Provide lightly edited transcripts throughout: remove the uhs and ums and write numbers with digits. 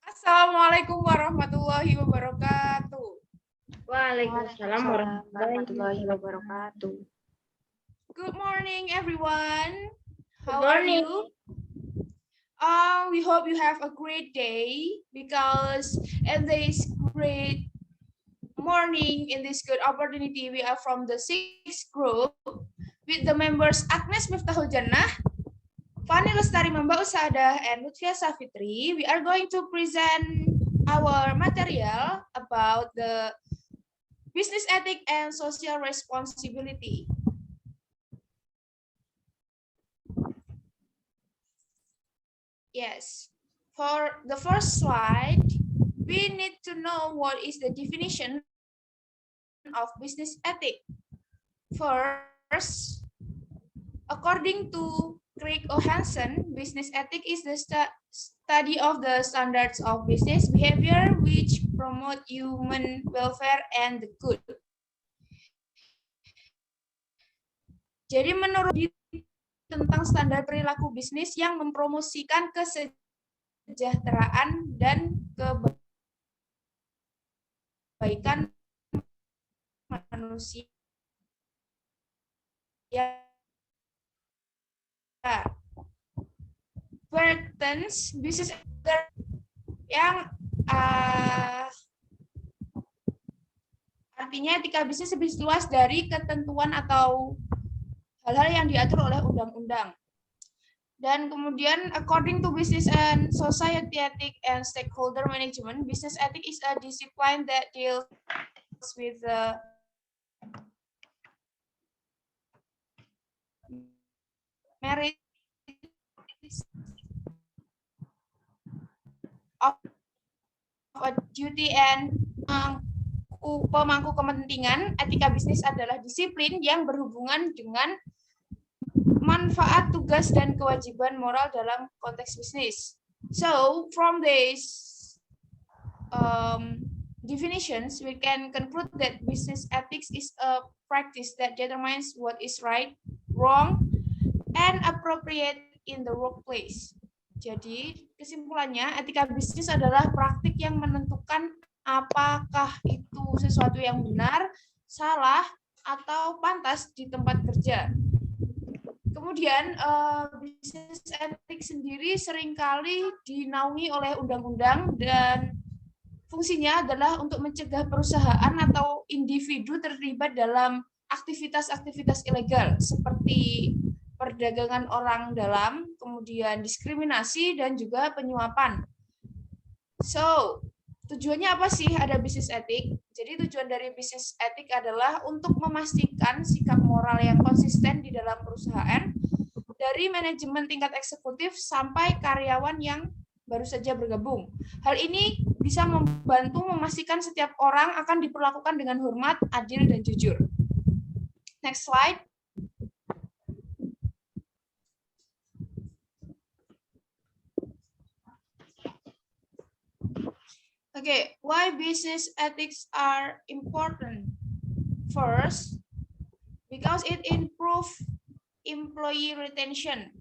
Assalamualaikum warahmatullahi wabarakatuh. Waalaikumsalam warahmatullahi wabarakatuh. Good morning, everyone. How Good are morning. you? We hope you have a great day because in this great morning, in this good opportunity, we are from the 6th group with the members Agnes Miftahul Jannah, Fani Lestari Mamba Usadah, and Lutfia Safitri. We are going to present our material about the business ethic and social responsibility. Yes, for the first slide, we need to know what is the definition of business ethic. First, according to Craig O. Hansen, business ethic is the study of the standards of business behavior which promote human welfare and the good. Jadi menurut tentang standar perilaku bisnis yang mempromosikan kesejahteraan dan kebaikan manusia. Bertens bisnis yang artinya etika bisnis lebih luas dari ketentuan atau hal-hal yang diatur oleh undang-undang. Dan kemudian, according to business and society ethic and stakeholder management, business ethic is a discipline that deals with the merit of a duty and pemangku kepentingan. Etika bisnis adalah disiplin yang berhubungan dengan manfaat, tugas, dan kewajiban moral dalam konteks bisnis. So, from these definitions, we can conclude that business ethics is a practice that determines what is right, wrong, and appropriate in the workplace. Jadi, kesimpulannya, etika bisnis adalah praktik yang menentukan apakah itu sesuatu yang benar, salah, atau pantas di tempat kerja. Kemudian, bisnis etik sendiri seringkali dinaungi oleh undang-undang dan fungsinya adalah untuk mencegah perusahaan atau individu terlibat dalam aktivitas-aktivitas ilegal seperti perdagangan orang dalam, kemudian diskriminasi, dan juga penyuapan. So, tujuannya apa sih ada bisnis etik? Jadi tujuan dari bisnis etik adalah untuk memastikan sikap moral yang konsisten di dalam perusahaan dari manajemen tingkat eksekutif sampai karyawan yang baru saja bergabung. Hal ini bisa membantu memastikan setiap orang akan diperlakukan dengan hormat, adil, dan jujur. Next slide. Okay, why business ethics are important? First, because it improves employee retention.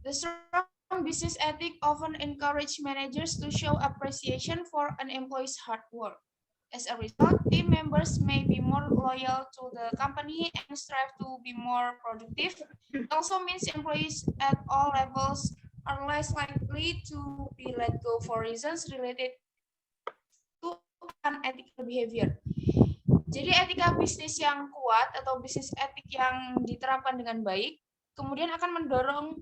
The strong business ethic often encourage managers to show appreciation for an employee's hard work. As a result, team members may be more loyal to the company and strive to be more productive. It also means employees at all levels are less likely to be let go for reasons related to unethical behavior. Jadi etika bisnis yang kuat atau bisnis etik yang diterapkan dengan baik, kemudian akan mendorong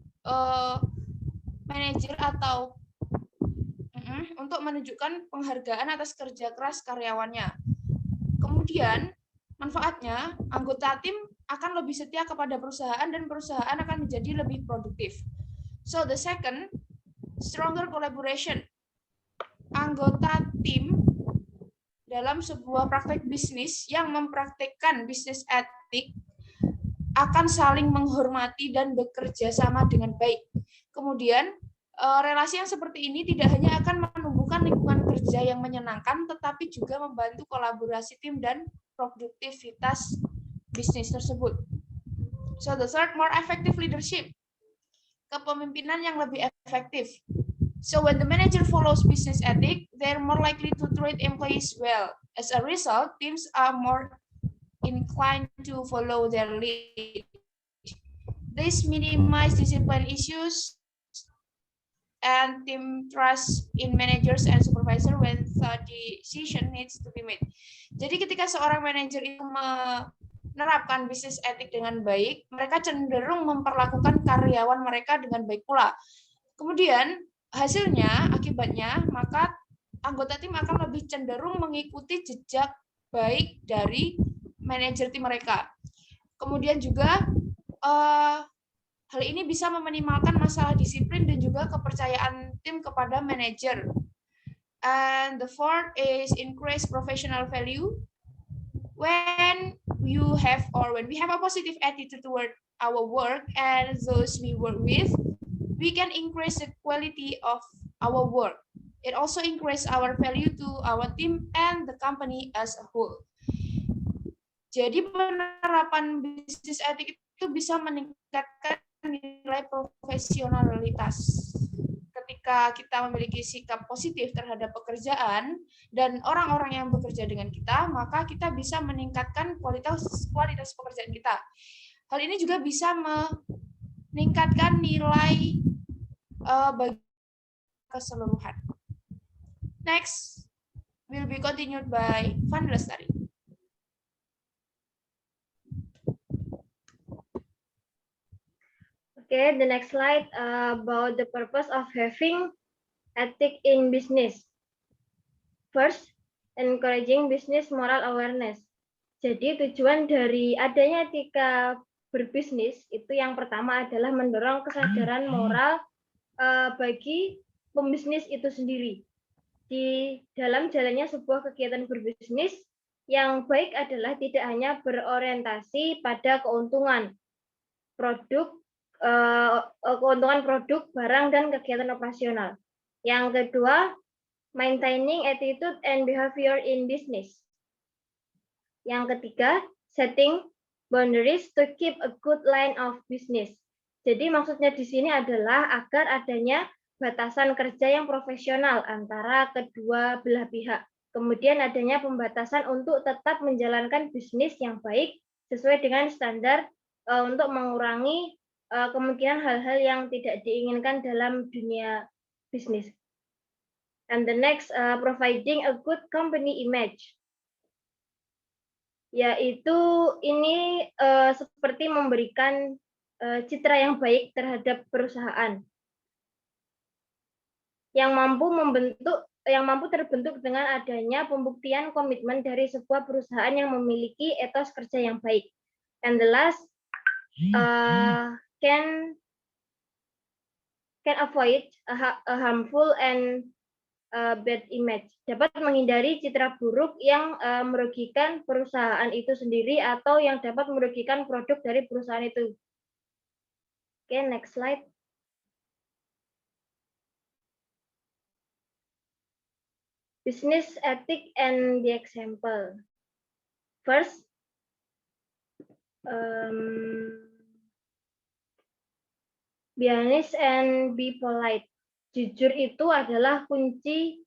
manajer atau untuk menunjukkan penghargaan atas kerja keras karyawannya. Kemudian manfaatnya, anggota tim akan lebih setia kepada perusahaan dan perusahaan akan menjadi lebih produktif. So the second, stronger collaboration. Anggota tim dalam sebuah praktek bisnis yang mempraktekkan bisnis etik akan saling menghormati dan bekerja sama dengan baik. Kemudian, relasi yang seperti ini tidak hanya akan menumbuhkan lingkungan kerja yang menyenangkan, tetapi juga membantu kolaborasi tim dan produktivitas bisnis tersebut. So, the third, more effective leadership. Kepemimpinan yang lebih efektif. So when the manager follows business ethic, they're more likely to treat employees well. As a result, teams are more inclined to follow their lead. This minimize discipline issues and team trust in managers and supervisor when the decision needs to be made. Jadi ketika seorang manajer itu menerapkan bisnis etik dengan baik, mereka cenderung memperlakukan karyawan mereka dengan baik pula. Kemudian hasilnya, akibatnya, maka anggota tim akan lebih cenderung mengikuti jejak baik dari manajer tim mereka. Kemudian juga hal ini bisa meminimalkan masalah disiplin dan juga kepercayaan tim kepada manajer. And the fourth is increase professional value. When we have a positive attitude toward our work and those we work with, we can increase the quality of our work. It also increase our value to our team and the company as a whole. Jadi penerapan bisnis etik itu bisa meningkatkan nilai profesionalitas. Ketika kita memiliki sikap positif terhadap pekerjaan dan orang-orang yang bekerja dengan kita, maka kita bisa meningkatkan kualitas pekerjaan kita. Hal ini juga bisa meningkatkan nilai bagi keseluruhan. Next will be continued by Van Lestari. Okay, the next slide about the purpose of having ethic in business. First, encouraging business moral awareness. Jadi tujuan dari adanya etika berbisnis itu yang pertama adalah mendorong kesadaran moral bagi pembisnis itu sendiri. Di dalam jalannya sebuah kegiatan berbisnis, yang baik adalah tidak hanya berorientasi pada keuntungan produk, barang, dan kegiatan operasional. Yang kedua, maintaining attitude and behavior in business. Yang ketiga, setting boundaries to keep a good line of business. Jadi maksudnya di sini adalah agar adanya batasan kerja yang profesional antara kedua belah pihak. Kemudian adanya pembatasan untuk tetap menjalankan bisnis yang baik sesuai dengan standar untuk mengurangi kemungkinan hal-hal yang tidak diinginkan dalam dunia bisnis. And the next, providing a good company image. Yaitu ini seperti memberikan citra yang baik terhadap perusahaan yang mampu terbentuk dengan adanya pembuktian komitmen dari sebuah perusahaan yang memiliki etos kerja yang baik. And the last, can avoid a harmful and bad image, dapat menghindari citra buruk yang merugikan perusahaan itu sendiri atau yang dapat merugikan produk dari perusahaan itu. Okay, next slide. Business ethic and the example. First, be honest and be polite. Jujur itu adalah kunci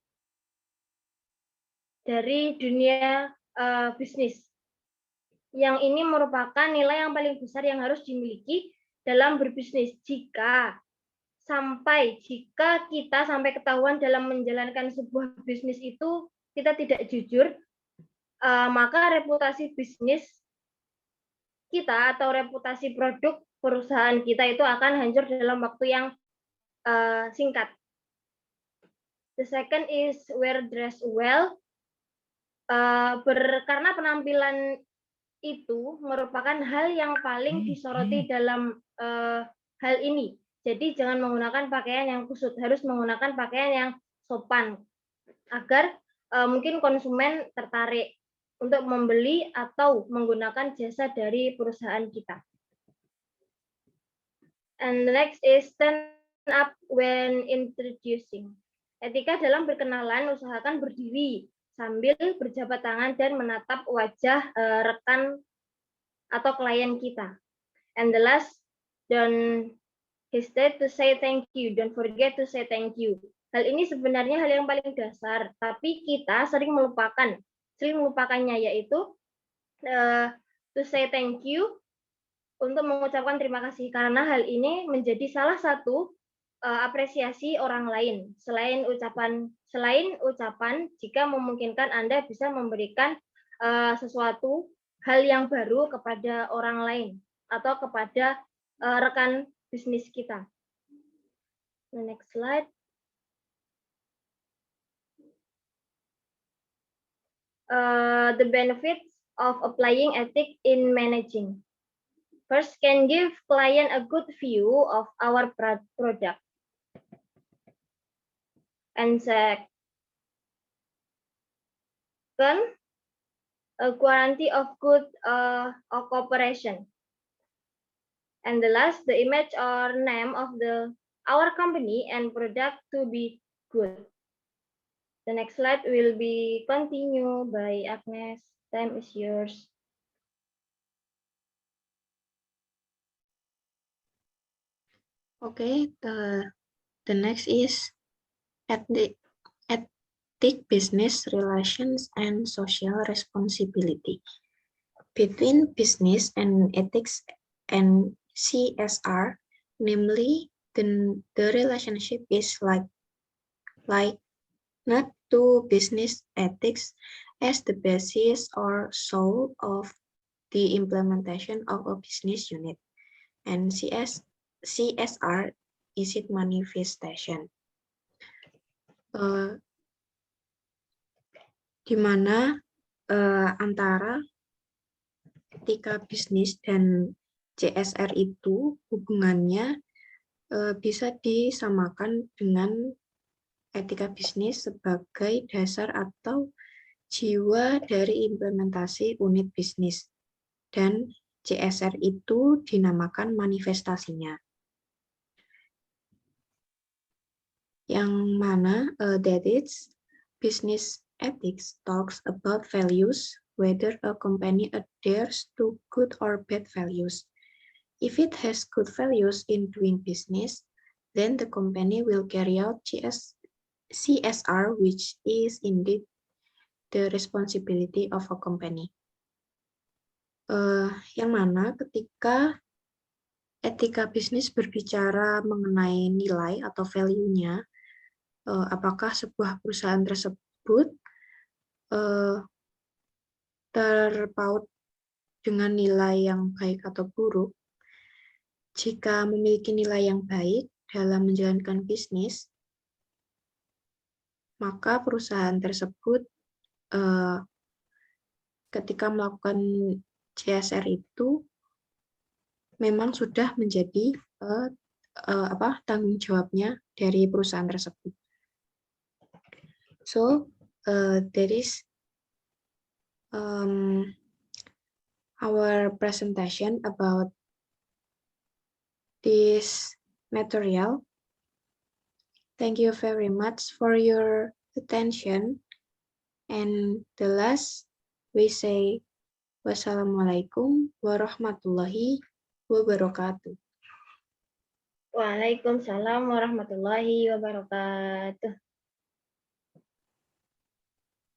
dari dunia bisnis. Yang ini merupakan nilai yang paling besar yang harus dimiliki dalam berbisnis. Jika kita sampai ketahuan dalam menjalankan sebuah bisnis itu kita tidak jujur, maka reputasi bisnis kita atau reputasi produk perusahaan kita itu akan hancur dalam waktu yang singkat. The second is wear dress well. Karena penampilan itu merupakan hal yang paling disoroti dalam hal ini. Jadi jangan menggunakan pakaian yang kusut, harus menggunakan pakaian yang sopan agar mungkin konsumen tertarik untuk membeli atau menggunakan jasa dari perusahaan kita. And the next is stand up when introducing. Etika dalam berkenalan, usahakan berdiri sambil berjabat tangan dan menatap wajah rekan atau klien kita. And the last, don't hesitate to say thank you. Don't forget to say thank you. Hal ini sebenarnya hal yang paling dasar, tapi kita sering melupakannya, yaitu to say thank you, untuk mengucapkan terima kasih, karena hal ini menjadi salah satu apresiasi orang lain. Selain ucapan, jika memungkinkan Anda bisa memberikan sesuatu hal yang baru kepada orang lain atau kepada rekan bisnis kita. The next slide. The benefits of applying ethics in managing. First, can give client a good view of our product. And second, a guarantee of good cooperation. And the last, the image or name of our company and product to be good. The next slide will be continued by Agnes. Time is yours. Okay, the next is ethic business relations and social responsibility. Between business and ethics and CSR, namely the relationship is like not to business ethics as the basis or soul of the implementation of a business unit, and CSR is its manifestation. Di mana antara etika bisnis dan CSR itu hubungannya bisa disamakan dengan etika bisnis sebagai dasar atau jiwa dari implementasi unit bisnis, dan CSR itu dinamakan manifestasinya. Yang mana that is business ethics talks about values, whether a company adheres to good or bad values. If it has good values in doing business, then the company will carry out CSR, which is indeed the responsibility of a company. Yang mana ketika etika bisnis berbicara mengenai nilai atau value-nya, apakah sebuah perusahaan tersebut terpaut dengan nilai yang baik atau buruk. Jika memiliki nilai yang baik dalam menjalankan bisnis, maka perusahaan tersebut ketika melakukan CSR itu memang sudah menjadi tanggung jawabnya dari perusahaan tersebut. So that is our presentation about this material. Thank you very much for your attention. And the last, we say wassalamualaikum warahmatullahi wabarakatuh. Waalaikumsalam warahmatullahi wabarakatuh.